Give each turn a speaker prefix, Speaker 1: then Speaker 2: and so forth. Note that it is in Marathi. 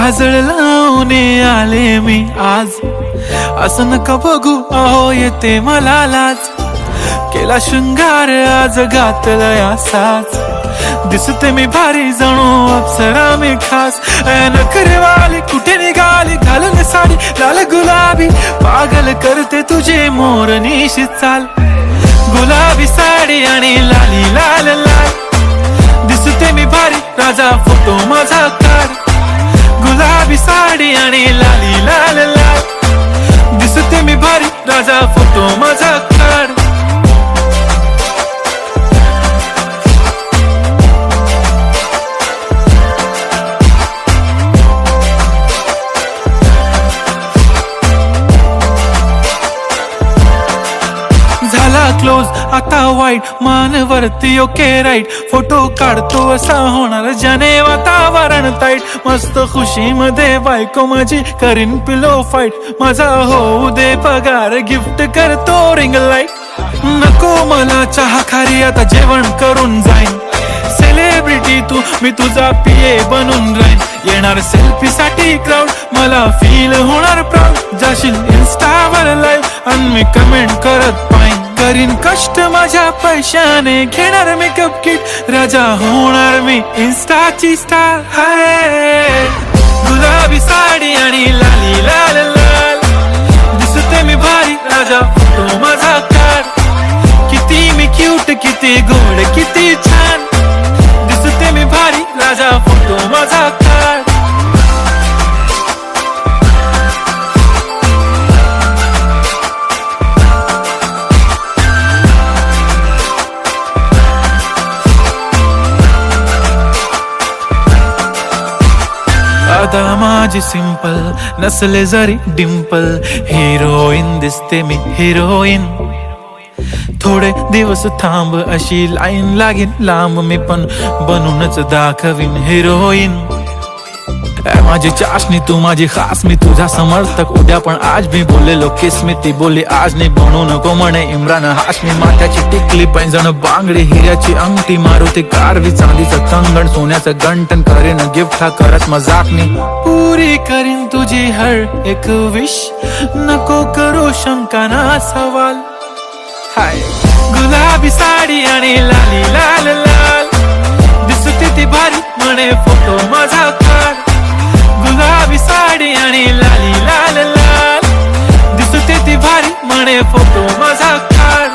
Speaker 1: काजळ लावून आले मी आज, असं नका बघू अहो येते मला लाज. केला शृंगार आज घातलाय असाच, दिसते मी भारी जणू अप्सरा मी खास. नखरेवाली कुठे निघाली घालून साडी लाल गुलाबी, पागल करते तुझे मोरनीशी चाल. गुलाबी साडी आणि लाली लाल लाल, दिसते मी भारी राजा फोटो माझा काढ. गुलाबी साडी आणि लाली लाल लाल, दिसते मी भारी राजा फोटो माझा काढ. झाला क्लोज आता वाईट, मानवरती ओके राईट. फोटो काढतो असा होणार ज्याने वातावरण ताईट. मस्त खुशी मध्ये बायको माझी करीन पिलो फाईट. माझा होऊ दे पगार गिफ्ट करतो रिंग लाईट. नको मला चहा खारी आता जेवण करून जाईन. सेलिब्रिटी तू मी तुझा पिये बनून राहीन. येणार सेल्फी साठी क्राऊड मला फील होणार प्राऊड. जाशील इन्स्टावर लाईव्ह आणि मी कमेंट करत पाहिन. करीन कष्ट माझ्या पैशाने घेणार मेकअप किट. राजा होणार मी इन्स्टाची स्टार. हाय गुलाबी साडी आणि लाली लाल लाल, दिसते मी भारी राजा फोटो माझा काढ. किती मी क्यूट किती गोड किती छान, दिसते मी भारी राजा फोटो माझा काढ. आता माझी सिंपल नसले जरी डिंपल, हिरोईन दिसते मी हिरोईन. थोडे दिवस थांब अशी लाईन लागेल लांब, मी पण बनूनच दाखवीन हिरोईन. माझी चाशनी तू माझी खास, मी तुझा समर्थक उद्या पण आज मी बोललेलो किस मी. ती बोली आज नाही बनू नको म्हणे इम्रान हाशमी. माथ्याची टिकली पैंजण बांगडी हिऱ्याची अंगठी, मारुती कारवी चांदीचं कंगण सोन्याचं गंटन. करीन गिफ्ट हा करत मजाकनी, पुरी करीन तुझी हर एक विश. नको करू शंका ना सवाल. हाय गुलाबी साडी आणि लाली लाल लाल, दिसते ती भारी म्हणे फोटो माझा काढ. गुलाबी साडी आणि लाली लाल लाल, दिसते ती भारी म्हणे फोटो माझा काढ.